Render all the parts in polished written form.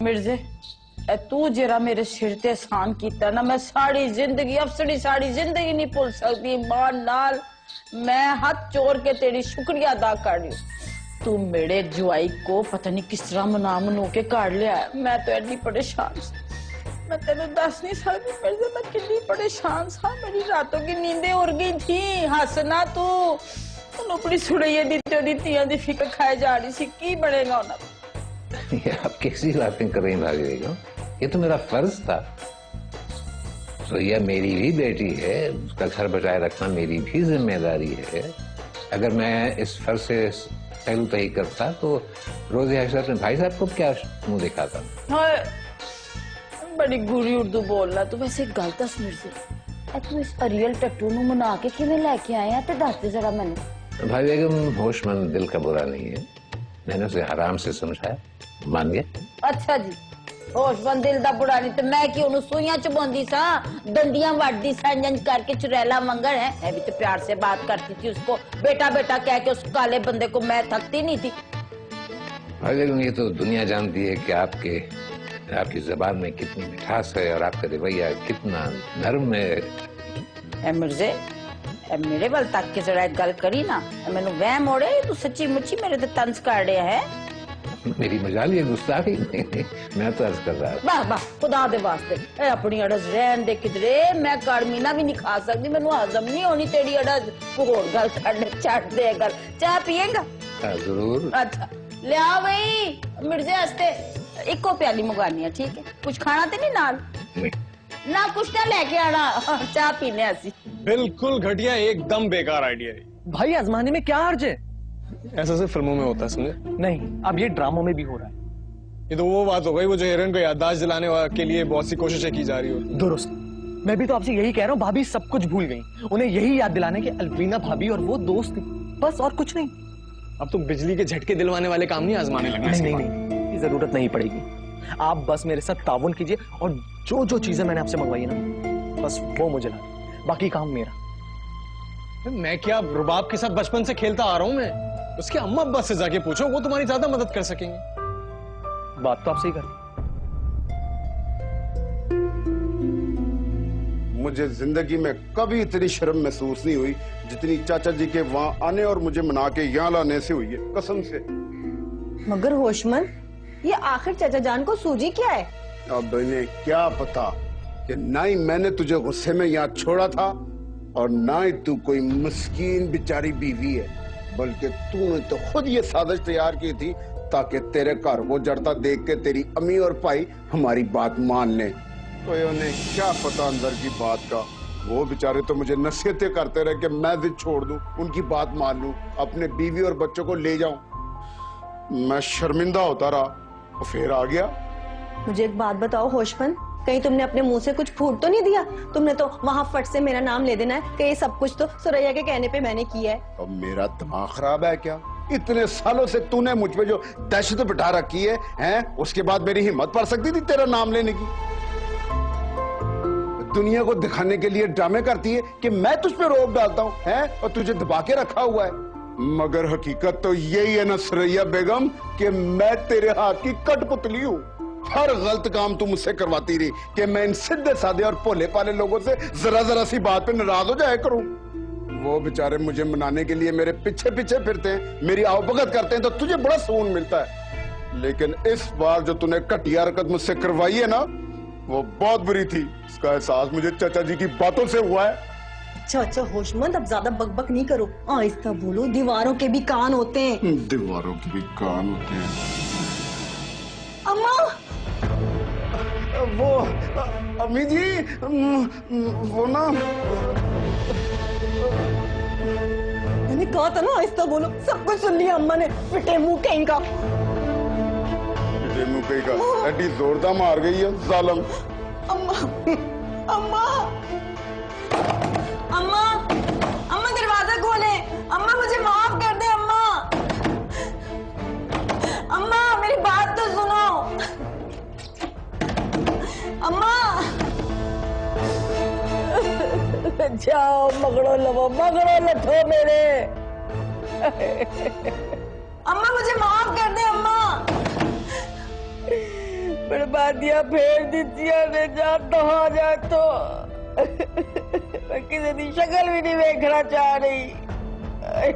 मिर्जे तू जरा मेरे सिर ते एहसान कीता ना, मैं सारी जिंदगी अफसरी सारी जिंदगी नहीं भूल सकती। मान नाल मैं हाथ जोड़ के तेरी शुक्रिया अदा कर रही हूँ। तू मेरे जुआई को पता नहीं किस तरह मना मनू के काट लिया। मैं तो एडी परेशान, मैं तेरे दस नहीं सकती मिर्जे, मैं कितनी परेशान था। मेरी रातों की नींदें उड़ गई थी। हंसना तू अपनी सुड़ैया दी फिक्र खाए जा रही सी, की बनेगा उन्हें। ये आप कैसी बातें कर रही भाभी बेगम, ये तो मेरा फर्ज था। सुरैया मेरी भी बेटी है, उसका घर बचाए रखना मेरी भी जिम्मेदारी है। अगर मैं इस फर्ज से पहलू तय करता तो रोज़ हशर अपने भाई साहब को क्या मुंह दिखाता। बड़ी गुरी उर्दू बोलना तू। वैसे गल दस मिर्जे, तू इस अरियल टट्टू नु मना के किवें लेके आया ते दस दे जरा मैनू। भाई बेगम होशमंद दिल का बुरा नहीं है, मैंने उसे आराम से समझाया, मान गया। अच्छा जी, होशमंद दिल दा बुरा नहीं तो मैं कि उन्हें सुइयां चबांदी सा, डंडियां वड्डी सा, इंज करके चुड़ैला मंगल है। मैं भी तो प्यार से बात करती थी उसको, बेटा बेटा कह के उस काले बंदे को मैं थकती नहीं थी। भाई बेगम ये तो दुनिया जानती है कि आपकी जबान में कितनी मिठास है और आपका रवैया कितना नर्म है। मिर्जे मेरे वाल तक के जरा गल करी ना, मैनू वहम हो रहा है तू सच्ची मुच्ची मेरे ते तंज कर रहा है। मेरी मजाल ये गुस्ताखी नहीं, मैं तो अर्ज कर रहा हूँ। वाह वाह खुदा दे वास्ते अपनी अड़ज रहन दे किधरे, मैं कारमीना भी नहीं खा सकती, मैनू हजम नहीं होनी तेरी अड़ज। होर गल करने छड्ड दे गल। चाह पिएगा? जरूर। अच्छा लिया भाई मिर्जे हस्ते इको प्याली मंगानी है, ठीक है? कुछ खाना तो नहीं नाल? नहीं ना कुछ ना लेके आना, चाह पीने ऐसी। बिल्कुल घटिया, एकदम बेकार आइडिया है भाई। आजमाने में क्या हर्ज है? ऐसा सिर्फ फिल्मों में होता है, समझे? नहीं, अब ये ड्रामों में भी हो रहा है। ये तो वो बात हो गई वो जो हिरन को याददाश्त दिलाने के लिए बहुत सी कोशिशें की जा रही होती। दुरुस्त, मैं भी तो आपसे यही कह रहा हूँ। भाभी सब कुछ भूल गई, उन्हें यही याद दिलाने की अलवीना भाभी और वो दोस्त थी, बस और कुछ नहीं। अब तो बिजली के झटके दिलवाने वाले काम नहीं आजमाने लगना। नहीं, जरूरत नहीं पड़ेगी। आप बस मेरे साथ ताउन कीजिए और जो जो चीजें मैंने आपसे मंगवाई है ना, बस वो मुझे ला, बाकी काम मेरा। मैं क्या रुबाब के साथ बचपन से खेलता आ रहा हूं मैं? उसके अम्मा अब्बा से जाके पूछो, वो तुम्हारी ज्यादा मदद कर सकेंगे। बात तो आप सही कर। मुझे जिंदगी में कभी इतनी शर्म महसूस नहीं हुई जितनी चाचा जी के वहां आने और मुझे मना के यहाँ लाने से हुई है, कसम से। मगर होशमंद, ये आखिर चाचा जान को सूझी क्या है? अब इन्हें क्या पता कि ना ही मैंने तुझे गुस्से में यहाँ छोड़ा था और ना ही तू कोई मिस्कीन बेचारी बीवी है, बल्कि तूने तो खुद ये साजिश तैयार की थी ताकि तेरे घर को जड़ता देख के तेरी अम्मी और भाई हमारी बात मान ले। तो उन्हें क्या पता अंदर की बात का। वो बेचारे तो मुझे नसीहतें करते रहे कि मैं जिद छोड़ दूं, उनकी बात मान लूं, अपने बीवी और बच्चों को ले जाऊं। मैं शर्मिंदा होता रहा और फिर आ गया। मुझे एक बात बताओ होशमंद, कहीं तुमने अपने मुंह से कुछ फूट तो नहीं दिया? तुमने तो वहां फट से मेरा नाम ले देना है कि ये सब कुछ तो सुरैया के कहने पे मैंने किया है। अब मेरा दिमाग खराब है क्या? इतने सालों से तूने मुझ पे जो दहशत बिठा रखी है, उसके बाद मेरी हिम्मत पड़ सकती थी तेरा नाम लेने की? दुनिया को दिखाने के लिए ड्रामे करती है कि मैं तुझ पे रोक डालता हूँ, हैं, और तुझे दबा के रखा हुआ है। मगर हकीकत तो यही है ना सुरैया बेगम कि मैं तेरे हाथ की कठपुतली हूँ। हर गलत काम तू मुझसे करवाती रही कि मैं इन सीधे साधे और भोले पाले लोगों से जरा जरा सी बात पे नाराज हो जाया करूं। वो बेचारे मुझे मनाने के लिए मेरे पीछे पीछे फिरते हैं, मेरी आवभगत करते हैं, तो तुझे बड़ा सुकून मिलता है। लेकिन इस बार जो तूने घटिया हरकत मुझसे करवाई है ना, वो बहुत बुरी थी। इसका एहसास मुझे चाचा जी की बातों से हुआ है। अच्छा होशमंद, अब ज्यादा बकबक नहीं करो, आहिस्ता बोलो, दीवारों के भी कान होते हैं। दीवारों के भी कान होते हैं। अम्मा, वो अम्मी जी, वो ना, मैंने कहा था ना आहिस्ता बोलो, सब कुछ सुन लिया अम्मा ने। पिटे मुंह कहीं का। पिटे मुंह कहीं का? एडी जोरदार मार गई है जालिम। अम्मा, अम्मा, अम्मा, अम्मा दरवाजा खोले। अम्मा मुझे माफ कर दे। अम्मा, अम्मा मेरी बात तो सुनो। अम्मा, जाओ मगड़ो लवो, मगड़ो लठो मेरे। अम्मा मुझे माफ कर दे। अम्मा, बर्बादियां फेर दित्तियां ने जान तो हो जाए तो मैं किसी की शक्ल भी नहीं देखना चाह रही।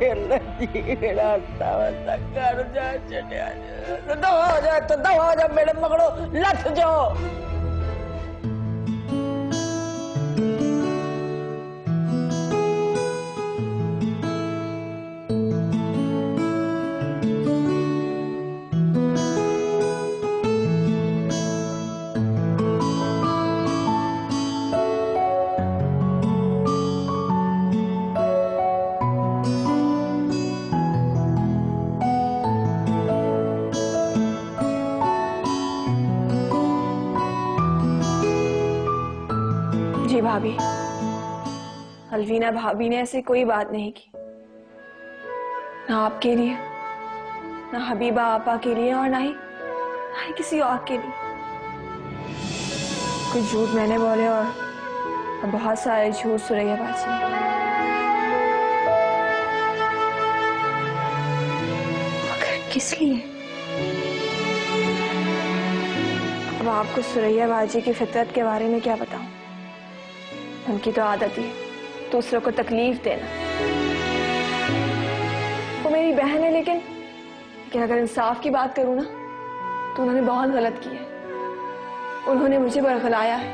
अल्लाह जी मेरा तावता कर जा चढ़िया तो दवा हो जा मेरे मगड़ो लथ जाओ। जी भाभी, अलवीना भाभी ने ऐसी कोई बात नहीं की, ना आपके लिए, ना हबीबा आपा के लिए और ना ही किसी और के लिए। कुछ झूठ मैंने बोले और बहुत सारे झूठ सुरैया बाजी ने। मगर किस लिए? अब आपको सुरैया बाजी की फितरत के बारे में क्या बताऊं? उनकी तो आदत ही है दूसरों को तकलीफ देना। वो मेरी बहन है, लेकिन अगर इंसाफ की बात करूं ना तो उन्होंने बहुत गलत किया है। उन्होंने मुझे बरगलाया है।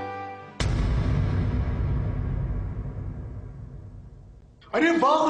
अरे वाह।